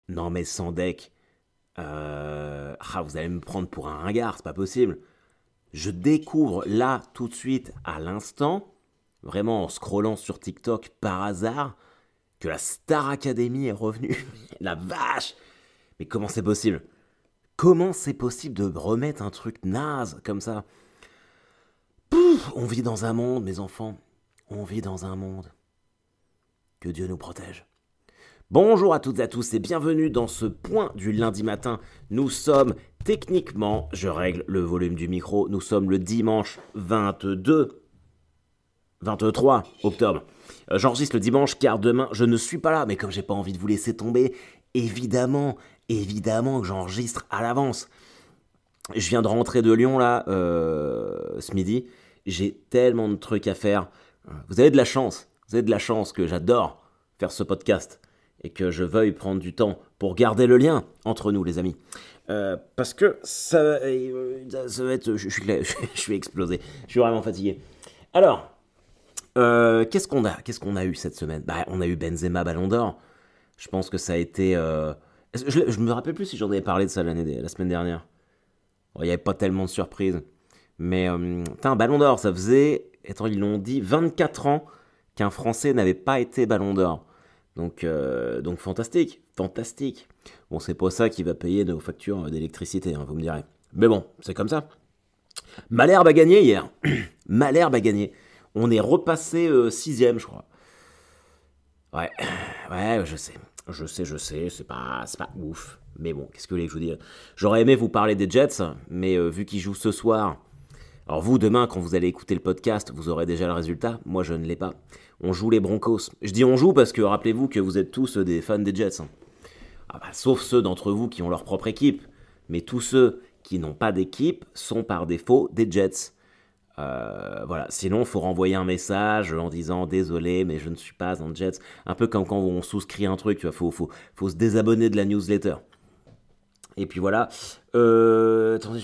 Non mais sans deck, vous allez me prendre pour un ringard, c'est pas possible. Je découvre là, tout de suite, à l'instant, vraiment en scrollant sur TikTok par hasard, que la Star Academy est revenue. La vache. Mais comment c'est possible? Comment c'est possible de remettre un truc naze comme ça? Pouf, on vit dans un monde, mes enfants. On vit dans un monde. Que Dieu nous protège. Bonjour à toutes et à tous et bienvenue dans ce point du lundi matin. Nous sommes techniquement, je règle le volume du micro, nous sommes le dimanche 23 octobre. J'enregistre le dimanche car demain je ne suis pas là, mais comme j'ai pas envie de vous laisser tomber, évidemment que j'enregistre à l'avance. Je viens de rentrer de Lyon là, ce midi. J'ai tellement de trucs à faire. Vous avez de la chance. Vous avez de la chance que j'adore faire ce podcast et que je veuille prendre du temps pour garder le lien entre nous, les amis. Parce que ça va être. Je suis explosé. Je suis vraiment fatigué. Alors, qu'est-ce qu'on a eu cette semaine? Bah, on a eu Benzema Ballon d'Or. Je pense que ça a été. Je me rappelle plus si j'en avais parlé de ça la semaine dernière. Bon, il n'y avait pas tellement de surprises. Mais, Ballon d'Or, ça faisait, attends, ils l'ont dit, 24 ans qu'un Français n'avait pas été Ballon d'Or. Donc fantastique, fantastique. Bon, c'est pas ça qui va payer nos factures d'électricité, hein, vous me direz. Mais bon, c'est comme ça. Malherbe a gagné hier. Malherbe a gagné. On est repassé sixième, je crois. Ouais, ouais, je sais, c'est pas ouf. Mais bon, qu'est-ce que vous voulez que je vous dise? J'aurais aimé vous parler des Jets, mais vu qu'ils jouent ce soir. Alors vous, demain, quand vous allez écouter le podcast, vous aurez déjà le résultat. Moi, je ne l'ai pas. On joue les Broncos. Je dis on joue parce que rappelez-vous que vous êtes tous des fans des Jets. Hein. Ah bah, sauf ceux d'entre vous qui ont leur propre équipe. Mais tous ceux qui n'ont pas d'équipe sont par défaut des Jets. Voilà. Sinon, il faut renvoyer un message en disant désolé, mais je ne suis pas un Jets. Un peu comme quand on souscrit un truc, il faut se désabonner de la newsletter. Et puis voilà. Attendez,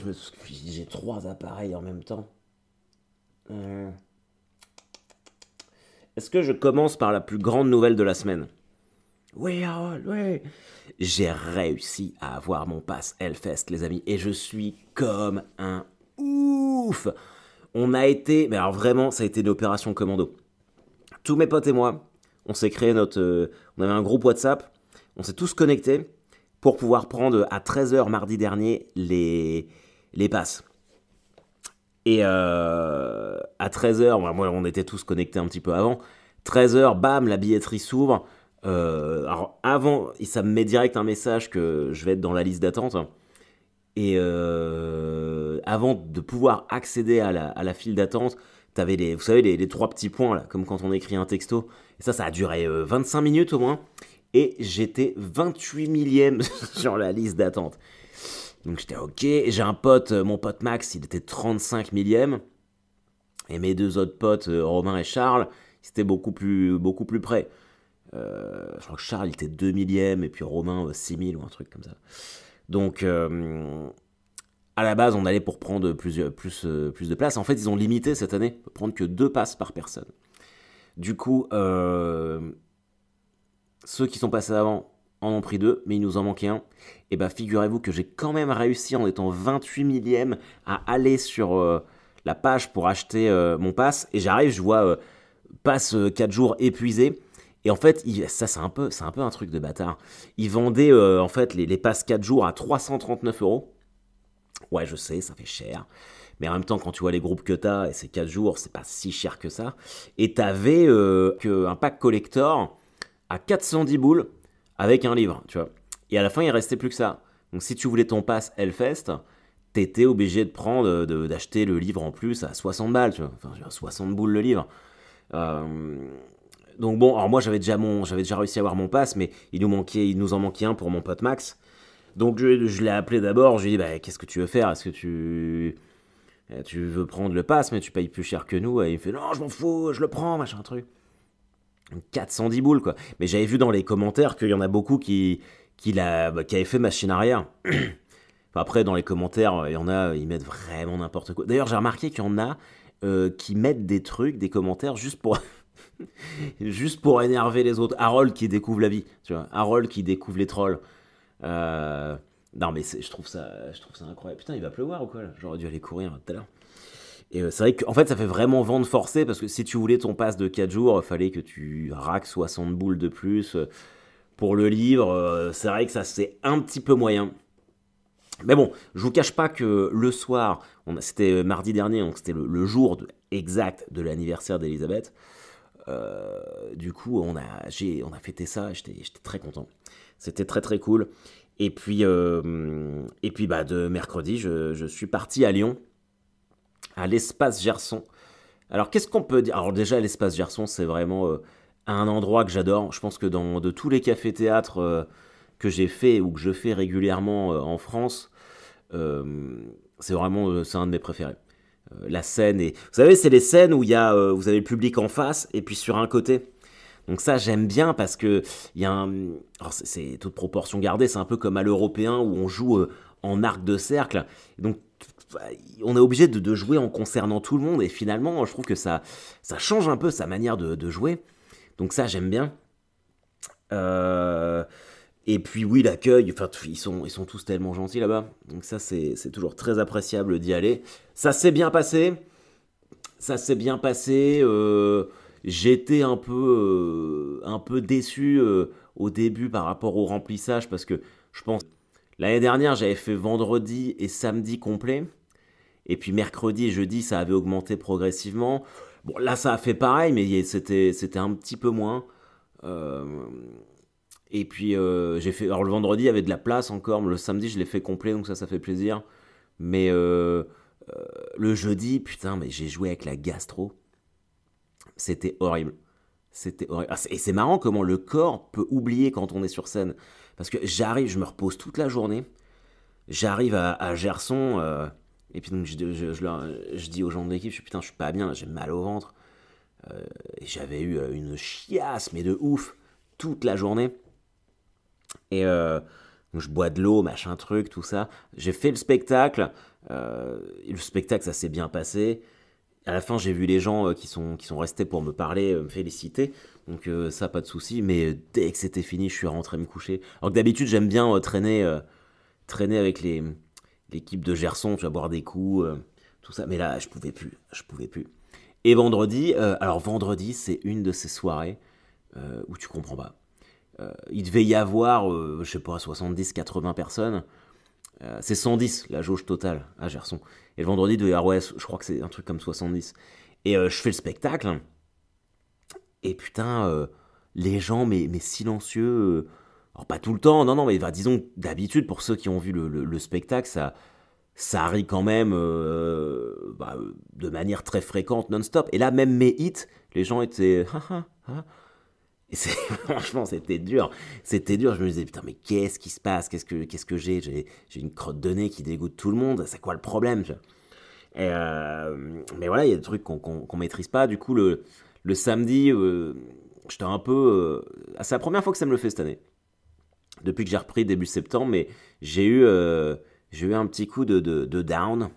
j'ai trois appareils en même temps. Est-ce que je commence par la plus grande nouvelle de la semaine? Oui, Harold, oui. J'ai réussi à avoir mon pass Hellfest, les amis, et je suis comme un ouf. On a été, mais alors vraiment, ça a été une opération commando. Tous mes potes et moi, on s'est créé on avait un groupe WhatsApp, on s'est tous connectés pour pouvoir prendre à 13h mardi dernier les passes. Et à 13h, moi on était tous connectés un petit peu avant, 13h, bam, la billetterie s'ouvre. Alors avant, ça me met direct un message que je vais être dans la liste d'attente. Et avant de pouvoir accéder à la file d'attente, t'avais vous savez, les trois petits points, là, comme quand on écrit un texto. Et ça a duré 25 minutes au moins. Et j'étais 28 millième sur la liste d'attente. Donc j'étais ok. J'ai un pote, mon pote Max, il était 35 millième. Et mes deux autres potes, Romain et Charles, ils étaient beaucoup plus près. Je crois que Charles il était 2 millième et puis Romain 6 000 ou un truc comme ça. Donc à la base on allait pour prendre plus de places. En fait ils ont limité cette année, on peut prendre que 2 passes par personne. Du coup ceux qui sont passés avant en ont pris 2, mais il nous en manquait un. Et bah figurez-vous que j'ai quand même réussi en étant 28 millième à aller sur la page pour acheter mon pass. Et j'arrive, je vois passe 4 jours épuisé. Et en fait, ça c'est un peu un truc de bâtard. Ils vendaient en fait les passes 4 jours à 339 euros. Ouais, je sais, ça fait cher. Mais en même temps, quand tu vois les groupes que t'as, et c'est 4 jours, c'est pas si cher que ça. Et t'avais un pack collector à 410 boules avec un livre, tu vois. Et à la fin, il restait plus que ça. Donc si tu voulais ton pass Hellfest, t'étais obligé de prendre, d'acheter le livre en plus à 60 balles, tu vois. Enfin, 60 boules le livre. Euh, donc bon, alors moi j'avais déjà réussi à avoir mon pass, mais il nous en manquait un pour mon pote Max. Donc je l'ai appelé d'abord, je lui ai dit bah, qu'est-ce que tu veux faire? Est-ce que tu veux prendre le pass, mais tu payes plus cher que nous? Et il me fait non, je m'en fous, je le prends, machin truc. 410 boules quoi. Mais j'avais vu dans les commentaires qu'il y en a beaucoup qui avaient fait machine arrière. Enfin, après, dans les commentaires, il y en a, ils mettent vraiment n'importe quoi. D'ailleurs, j'ai remarqué qu'il y en a qui mettent des trucs, des commentaires juste pour juste pour énerver les autres. Harold qui découvre la vie, tu vois. Harold qui découvre les trolls. Euh, non, mais je trouve ça incroyable. Putain, il va pleuvoir ou quoi là? J'aurais dû aller courir tout à l'heure. Et c'est vrai qu'en fait, ça fait vraiment vendre forcé parce que si tu voulais ton pass de 4 jours, il fallait que tu raques 60 boules de plus. Pour le livre, c'est vrai que ça c'est un petit peu moyen. Mais bon, je vous cache pas que le soir, c'était mardi dernier, donc c'était exact de l'anniversaire d'Elisabeth. Du coup, on a fêté ça, j'étais très content. C'était très très cool. Et puis bah, de mercredi, je suis parti à Lyon, à l'espace Gerson. Alors qu'est-ce qu'on peut dire? Alors déjà, l'espace Gerson, c'est vraiment un endroit que j'adore. Je pense que de tous les cafés-théâtres que j'ai fait ou que je fais régulièrement en France, c'est vraiment c'est un de mes préférés. La scène est, vous savez, c'est les scènes où vous avez le public en face et puis sur un côté. Donc ça j'aime bien parce que il y a un, alors c'est toute proportion gardée, c'est un peu comme à l'européen où on joue en arc de cercle. Donc on est obligé de jouer en concernant tout le monde et finalement je trouve que ça change un peu sa manière de jouer. Donc ça j'aime bien. Euh, et puis oui, l'accueil, enfin, ils sont tous tellement gentils là-bas. Donc ça, c'est toujours très appréciable d'y aller. Ça s'est bien passé. Ça s'est bien passé. J'étais un peu déçu au début par rapport au remplissage parce que je pense l'année dernière j'avais fait vendredi et samedi complet et puis mercredi et jeudi ça avait augmenté progressivement. Bon là ça a fait pareil mais c'était un petit peu moins. Euh, et puis j'ai fait. Alors le vendredi, il y avait de la place encore. Le samedi, je l'ai fait complet, donc ça fait plaisir. Mais le jeudi, putain, mais j'ai joué avec la gastro. C'était horrible. C'était horrible. Et c'est marrant comment le corps peut oublier quand on est sur scène. Parce que j'arrive, je me repose toute la journée. J'arrive à Gerson. Et puis donc je dis aux gens de l'équipe, putain, je suis pas bien, j'ai mal au ventre. Et j'avais eu une chiasse, mais de ouf, toute la journée. Et donc je bois de l'eau, machin truc, tout ça. J'ai fait le spectacle. Et le spectacle, ça s'est bien passé. À la fin, j'ai vu les gens qui sont restés pour me parler, me féliciter. Donc ça, pas de souci. Mais dès que c'était fini, je suis rentré me coucher. Alors que d'habitude, j'aime bien traîner avec l'équipe de Gerson, tu vas boire des coups, tout ça. Mais là, je pouvais plus. Je pouvais plus. Et vendredi, alors vendredi, c'est une de ces soirées où tu comprends pas. Il devait y avoir, je sais pas, 70-80 personnes. C'est 110 la jauge totale à Gerson. Et le vendredi, il devait y avoir, ouais, je crois que c'est un truc comme 70. Et je fais le spectacle. Et putain, les gens, mais silencieux. Alors pas tout le temps, non, non, mais bah, disons que d'habitude, pour ceux qui ont vu le spectacle, ça rit quand même bah, de manière très fréquente, non-stop. Et là, même mes hits, les gens étaient. Et franchement, c'était dur. C'était dur. Je me disais, putain, mais qu'est-ce qui se passe? Qu'est-ce que j'ai une crotte de nez qui dégoûte tout le monde. C'est quoi le problème? Mais voilà, il y a des trucs qu'on maîtrise pas. Du coup, le samedi, j'étais un peu. C'est la première fois que ça me le fait cette année. Depuis que j'ai repris début septembre, mais j'ai eu un petit coup de down.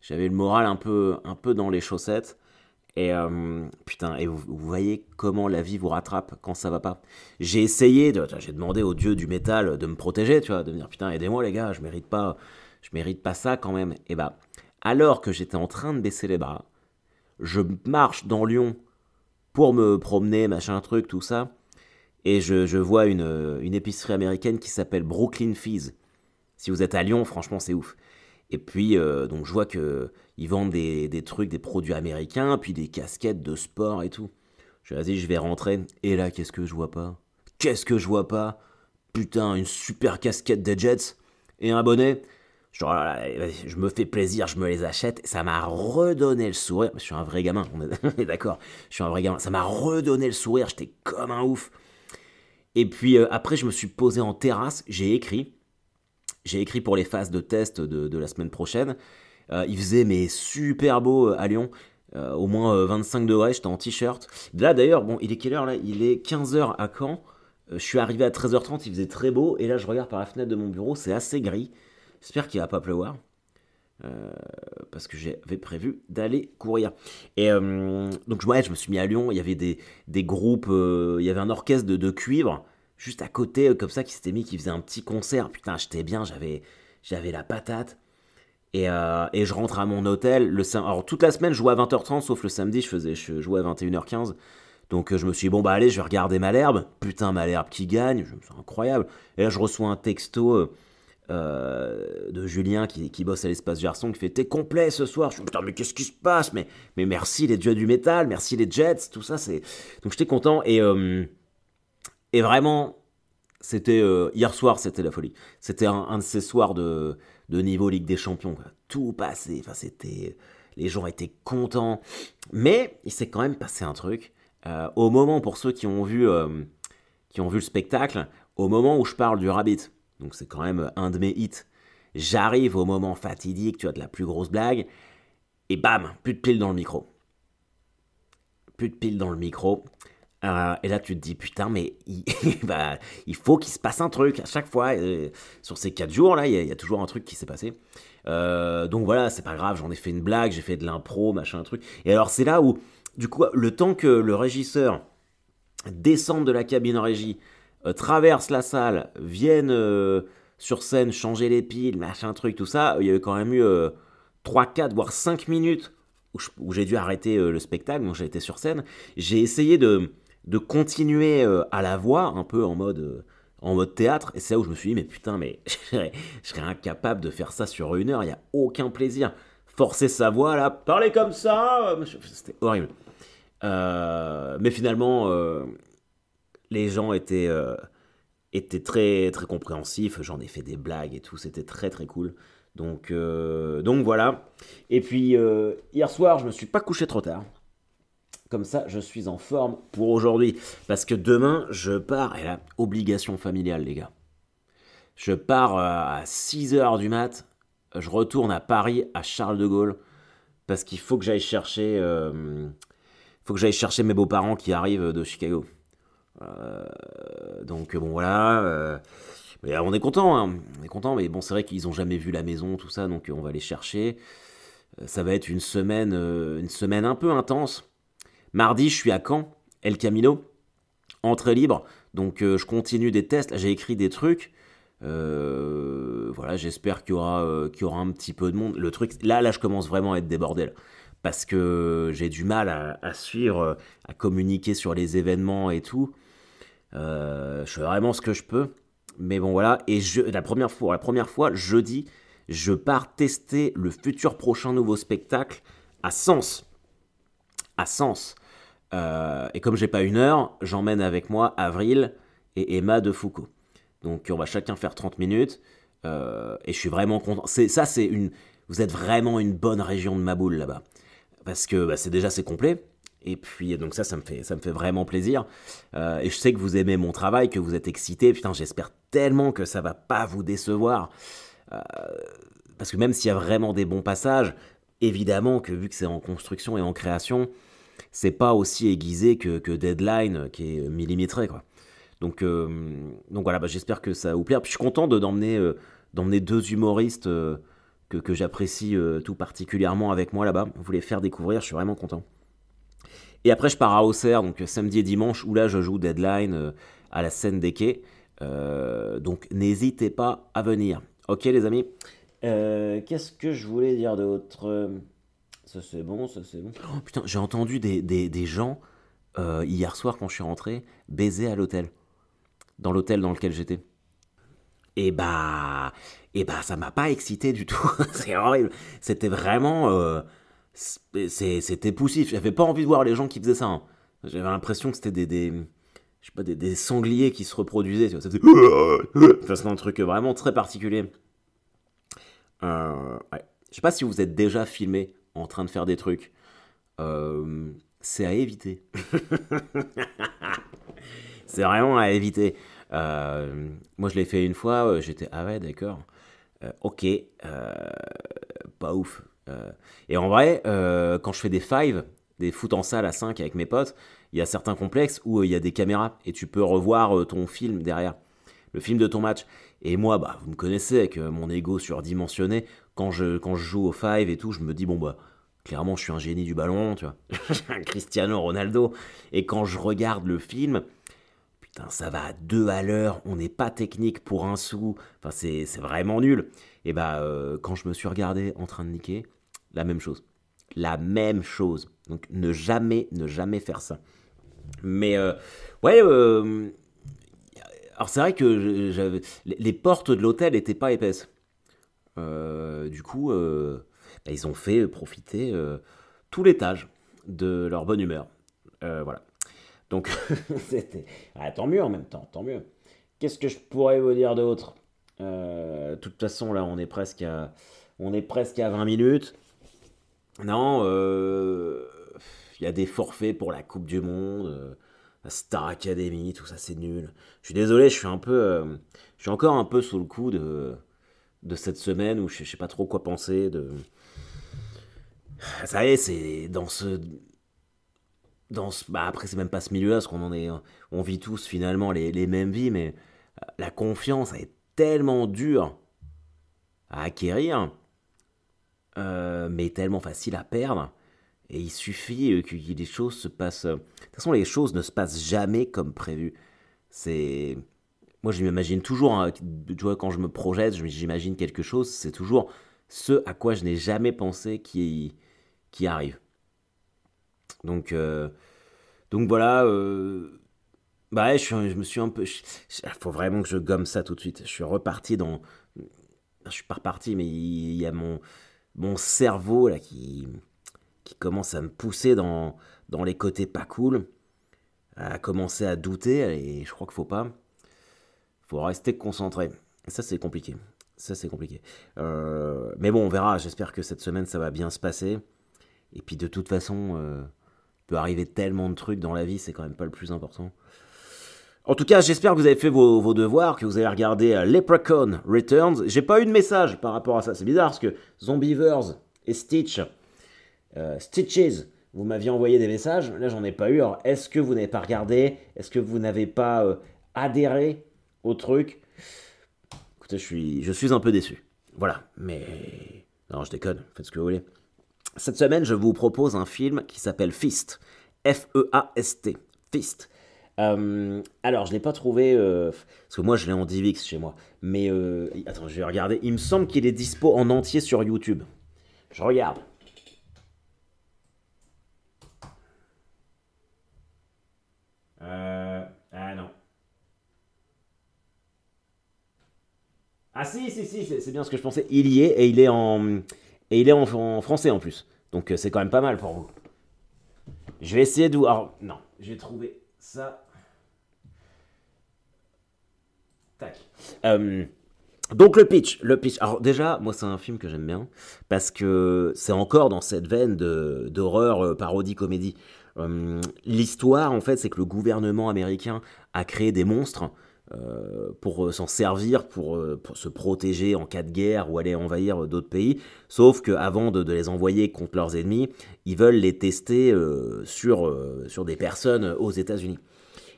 J'avais le moral un peu dans les chaussettes. Et putain, et vous voyez comment la vie vous rattrape quand ça va pas. J'ai demandé au dieu du métal de me protéger, tu vois, de me dire putain, aidez-moi les gars, je mérite pas ça quand même. Et bah, alors que j'étais en train de baisser les bras, je marche dans Lyon pour me promener, machin truc, tout ça, et je vois une épicerie américaine qui s'appelle Brooklyn Fizz. Si vous êtes à Lyon, franchement, c'est ouf. Et puis, donc je vois que ils vendent des trucs, des produits américains, puis des casquettes de sport et tout. Je dis, vas-y, je vais rentrer. Et là, qu'est-ce que je vois pas? Qu'est-ce que je vois pas? Putain, une super casquette des Jets et un bonnet. Genre, vas-y, je me fais plaisir, je me les achète. Ça m'a redonné le sourire. Je suis un vrai gamin, on est d'accord. Je suis un vrai gamin. Ça m'a redonné le sourire, j'étais comme un ouf. Et puis après, je me suis posé en terrasse, j'ai écrit. J'ai écrit pour les phases de test de la semaine prochaine. Il faisait mais super beau à Lyon. Au moins 25 degrés, j'étais en t-shirt. Là d'ailleurs, bon, il est quelle heure là? Il est 15h à Caen. Je suis arrivé à 13h30, il faisait très beau. Et là, je regarde par la fenêtre de mon bureau, c'est assez gris. J'espère qu'il va pas pleuvoir. Parce que j'avais prévu d'aller courir. Et donc, ouais, je me suis mis à Lyon. Il y avait des groupes. Il y avait un orchestre de cuivre. juste à côté, comme ça, qui s'était mis, qui faisait un petit concert. Putain, j'étais bien, j'avais la patate. Et je rentre à mon hôtel. Alors, toute la semaine, je jouais à 20h30, sauf le samedi, je jouais à 21h15. Donc, je me suis dit, bon, bah, allez, je vais regarder Malherbe. Putain, Malherbe qui gagne, c'est incroyable. Et là, je reçois un texto de Julien qui bosse à l'Espace Garçon, qui fait, t'es complet ce soir. Je me dis, putain, mais qu'est-ce qui se passe, mais merci les dieux du métal, merci les Jets, tout ça, c'est. Donc, j'étais content. Et vraiment, c'était hier soir, c'était la folie. C'était un de ces soirs de niveau Ligue des Champions, quoi. Tout passé, enfin c'était, les gens étaient contents. Mais il s'est quand même passé un truc. Au moment, pour ceux qui ont vu le spectacle, au moment où je parle du Rabbit, donc c'est quand même un de mes hits. J'arrive au moment fatidique, tu as de la plus grosse blague, et bam, plus de piles dans le micro. Plus de piles dans le micro. Et là, tu te dis, putain, mais bah, il faut qu'il se passe un truc à chaque fois. Sur ces 4 jours, là, il y a toujours un truc qui s'est passé. Donc voilà, c'est pas grave, j'en ai fait une blague, j'ai fait de l'impro, machin, un truc. Et alors, c'est là où, du coup, le temps que le régisseur descende de la cabine régie, traverse la salle, vienne sur scène changer les piles, machin, truc, tout ça, il y a eu quand même eu 3, 4, voire 5 minutes où j'ai dû arrêter le spectacle, donc j'ai été sur scène. J'ai essayé de continuer à la voix, un peu en mode théâtre, et c'est là où je me suis dit, mais putain, mais je serais incapable de faire ça sur 1 heure, il n'y a aucun plaisir. Forcer sa voix, là, parler comme ça, c'était horrible. Mais finalement, les gens étaient très, très compréhensifs, j'en ai fait des blagues et tout, c'était très très cool. Donc voilà. Et puis, hier soir, je me suis pas couché trop tard. Comme ça, je suis en forme pour aujourd'hui. Parce que demain, je pars. Et là, obligation familiale, les gars. Je pars à 6h du mat. Je retourne à Paris, à Charles de Gaulle. Parce qu'il faut que j'aille chercher. Faut que j'aille chercher mes beaux-parents qui arrivent de Chicago. Donc bon, voilà. Mais on est content, hein. On est content. Mais bon, c'est vrai qu'ils ont jamais vu la maison, tout ça. Donc on va les chercher. Ça va être une semaine un peu intense. Mardi, je suis à Caen, El Camino, entrée libre. Donc je continue des tests. Là, j'ai écrit des trucs. Voilà, j'espère qu'il y aura un petit peu de monde. Le truc, là, je commence vraiment à être débordé. Là, parce que j'ai du mal à suivre, à communiquer sur les événements et tout. Je fais vraiment ce que je peux. Mais bon, voilà. Et la première fois, jeudi, je pars tester le futur prochain nouveau spectacle à Sens. À Sens. Et comme j'ai pas 1 heure, j'emmène avec moi Avril et Emma de Foucault. Donc on va chacun faire 30 minutes. Et je suis vraiment content. Vous êtes vraiment une bonne région de Maboule là-bas. Parce que bah, c'est complet. Et puis donc ça me fait vraiment plaisir. Et je sais que vous aimez mon travail, que vous êtes excités. Putain, j'espère tellement que ça va pas vous décevoir. Parce que même s'il y a vraiment des bons passages, évidemment que vu que c'est en construction et en création, c'est pas aussi aiguisé que Deadline, qui est millimétré, quoi. Donc voilà, bah, j'espère que ça va vous plaire. Puis je suis content d'emmener 2 humoristes que j'apprécie tout particulièrement avec moi là-bas. Vous les faire découvrir, je suis vraiment content. Et après, je pars à Auxerre, donc samedi et dimanche, où là, je joue Deadline à la scène des quais. Donc n'hésitez pas à venir. Ok, les amis. Qu'est-ce que je voulais dire d'autre? Ça c'est bon. Oh, putain, j'ai entendu des gens hier soir quand je suis rentré baiser à l'hôtel. Dans l'hôtel dans lequel j'étais. Et bah, ça m'a pas excité du tout. C'est horrible. C'était vraiment, c'était poussif. J'avais pas envie de voir les gens qui faisaient ça, hein. J'avais l'impression que c'était je sais pas, des sangliers qui se reproduisaient. Tu vois, ça faisait, enfin, c'était un truc vraiment très particulier. Ouais. Je sais pas si vous êtes déjà filmé en train de faire des trucs. C'est à éviter. C'est vraiment à éviter. Moi, je l'ai fait une fois. J'étais ah ouais, d'accord. Ok. Pas ouf. Et en vrai, quand je fais des five, des foot en salle à 5 avec mes potes, il y a certains complexes où il y a des caméras et tu peux revoir ton film derrière, le film de ton match. Et moi, bah, vous me connaissez avec mon ego surdimensionné. Quand je joue au five et tout, je me dis bon bah. Clairement, je suis un génie du ballon, tu vois. Un Cristiano Ronaldo. Et quand je regarde le film, putain, ça va à 2 à l'heure, on n'est pas technique pour un sou, enfin c'est vraiment nul. Et bah quand je me suis regardé en train de niquer, la même chose. La même chose. Donc ne jamais faire ça. Mais ouais, alors c'est vrai que les portes de l'hôtel n'étaient pas épaisses. Du coup, bah, ils ont fait profiter tout l'étage de leur bonne humeur. Voilà. Donc, c'était. Ah, tant mieux en même temps, tant mieux. Qu'est-ce que je pourrais vous dire d'autre? De toute façon, là, on est presque à 20 minutes. Non, il y a des forfaits pour la Coupe du Monde, la Star Academy, tout ça, c'est nul. Je suis désolé, je suis encore un peu sous le coup de cette semaine où je sais pas trop quoi penser. Ça y est, c'est bah après c'est même pas ce milieu-là, parce on vit tous finalement les mêmes vies, mais la confiance elle est tellement dure à acquérir, mais tellement facile à perdre. Et il suffit que les choses se passent. De toute façon, les choses ne se passent jamais comme prévu. C'est Moi, je m'imagine toujours, hein, tu vois, quand je me projette, j'imagine quelque chose, c'est toujours ce à quoi je n'ai jamais pensé qui arrive. Donc, voilà. Bah ouais, je me suis un peu. Il faut vraiment que je gomme ça tout de suite. Je suis reparti dans. Je suis pas reparti, mais il y a mon cerveau là qui commence à me pousser dans les côtés pas cool, à commencer à douter, et je crois qu'il faut pas. Faut rester concentré. Et ça, c'est compliqué. Ça, c'est compliqué. Mais bon, on verra. J'espère que cette semaine, ça va bien se passer. Et puis, de toute façon, il peut arriver tellement de trucs dans la vie, c'est quand même pas le plus important. En tout cas, j'espère que vous avez fait vos devoirs, que vous avez regardé Leprechaun Returns. J'ai pas eu de message par rapport à ça. C'est bizarre parce que Zombievers et Stitches, vous m'aviez envoyé des messages. Là, j'en ai pas eu. Alors, est-ce que vous n'avez pas regardé? Est-ce que vous n'avez pas adhéré au truc? Écoutez, je suis un peu déçu. Voilà, mais... Non, je déconne, faites ce que vous voulez. Cette semaine, je vous propose un film qui s'appelle Fist. F-E-A-S-T. Fist. Alors, je ne l'ai pas trouvé... parce que moi, je l'ai en DivX chez moi. Mais... attends, je vais regarder. Il me semble qu'il est dispo en entier sur YouTube. Je regarde. Ah non. Ah si, c'est bien ce que je pensais. Il y est et il est en français en plus. Donc c'est quand même pas mal pour vous. Je vais essayer de vous... Alors, non, j'ai trouvé ça. Tac. Euh, donc le pitch. Alors déjà, moi c'est un film que j'aime bien parce que c'est encore dans cette veine d'horreur, parodie, comédie. L'histoire en fait, c'est que le gouvernement américain a créé des monstres pour s'en servir, pour se protéger en cas de guerre ou aller envahir d'autres pays. Sauf qu'avant de les envoyer contre leurs ennemis, ils veulent les tester sur des personnes aux États-Unis.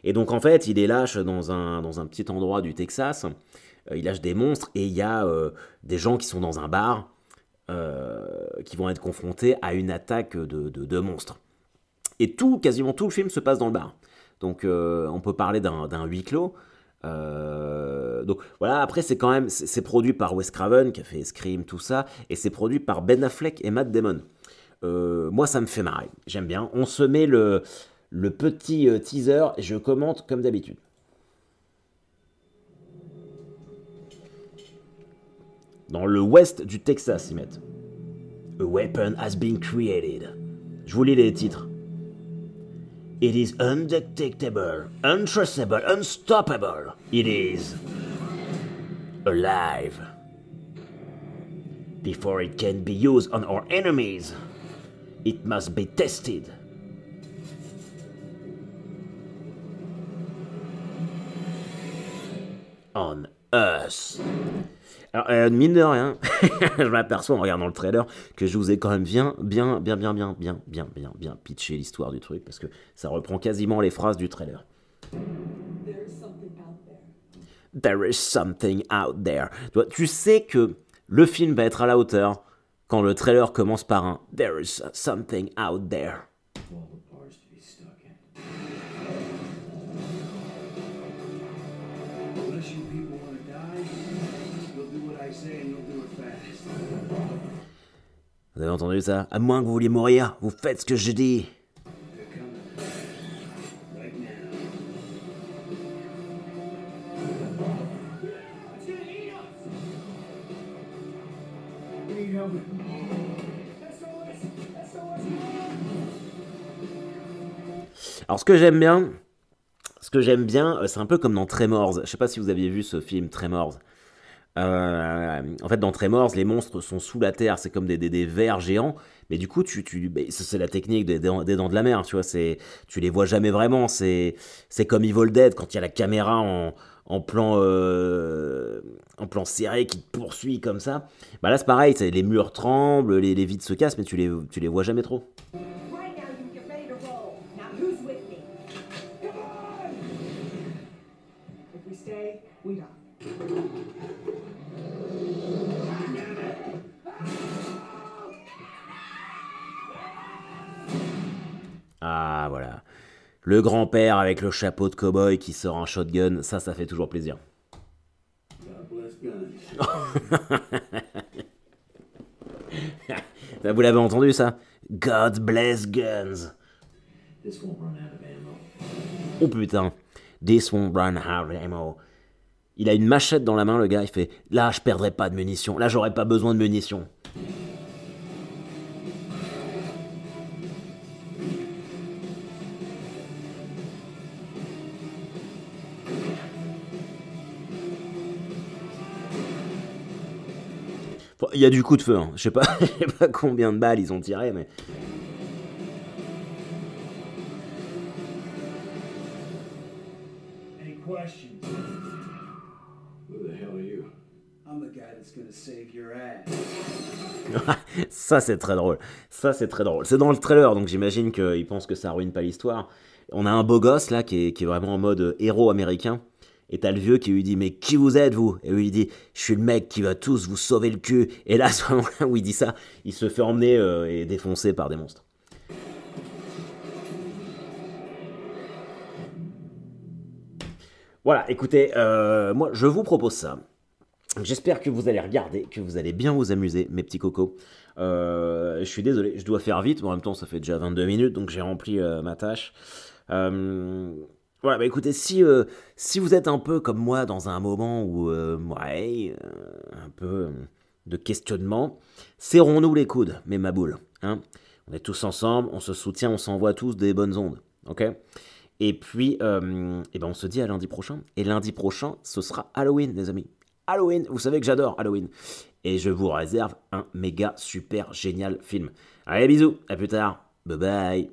Et donc en fait, il les lâche dans un petit endroit du Texas. Il lâche des monstres et il y a des gens qui sont dans un bar qui vont être confrontés à une attaque de monstres. Et quasiment tout le film se passe dans le bar. Donc on peut parler d'un huis clos. Donc voilà, après c'est produit par Wes Craven qui a fait Scream, tout ça, et c'est produit par Ben Affleck et Matt Damon. Moi ça me fait marrer, j'aime bien. On se met le petit teaser et je commente comme d'habitude. Dans le ouest du Texas, ils mettent A weapon has been created. Je vous lis les titres. It is undetectable, untraceable, unstoppable. It is alive. Before it can be used on our enemies, it must be tested. On us. Alors, mine de rien, je m'aperçois en regardant le trailer que je vous ai quand même bien pitché l'histoire du truc parce que ça reprend quasiment les phrases du trailer. There is something out there. Tu sais que le film va être à la hauteur quand le trailer commence par un There is something out there. Vous avez entendu ça? À moins que vous vouliez mourir, vous faites ce que je dis. Alors ce que j'aime bien, c'est un peu comme dans Tremors. Je sais pas si vous aviez vu ce film Tremors. En fait, dans Tremors, les monstres sont sous la terre, c'est comme des vers géants. Mais du coup, c'est la technique des dents de la mer, tu vois. Tu les vois jamais vraiment. C'est comme Evil Dead quand il y a la caméra en plan serré qui te poursuit comme ça. Bah là, c'est pareil. Les murs tremblent, les vitres se cassent, mais tu les vois jamais trop. Ah, voilà. Le grand-père avec le chapeau de cow-boy qui sort un shotgun, ça fait toujours plaisir. Vous l'avez entendu, ça? God bless guns. Oh putain. This won't run out of ammo. Il a une machette dans la main, le gars, il fait « Là, je perdrai pas de munitions. Là, j'aurai pas besoin de munitions. » Il y a du coup de feu, hein. Je sais pas combien de balles ils ont tiré, mais... Any questions? Who the hell are you? I'm the guy that's gonna save your ass. Ça, c'est très drôle. Ça, c'est très drôle. C'est dans le trailer, donc j'imagine qu'ils pensent que ça ruine pas l'histoire. On a un beau gosse, là, qui est vraiment en mode héros américain. Et t'as le vieux qui lui dit « Mais qui vous êtes, vous ?» Et lui, il dit « Je suis le mec qui va tous vous sauver le cul. » Et là, à ce moment-là où il dit ça, il se fait emmener et défoncer par des monstres. Voilà, écoutez, moi, je vous propose ça. J'espère que vous allez regarder, que vous allez bien vous amuser, mes petits cocos. Je suis désolé, je dois faire vite, mais en même temps, ça fait déjà 22 minutes, donc j'ai rempli ma tâche. Voilà, bah écoutez, si vous êtes un peu comme moi dans un moment où, un peu de questionnement, serrons-nous les coudes, mes maboules. Hein, on est tous ensemble, on se soutient, on s'envoie tous des bonnes ondes, ok? Et puis, on se dit à lundi prochain. Et lundi prochain, ce sera Halloween, les amis. Halloween, vous savez que j'adore Halloween. Et je vous réserve un méga super génial film. Allez, bisous, à plus tard. Bye bye.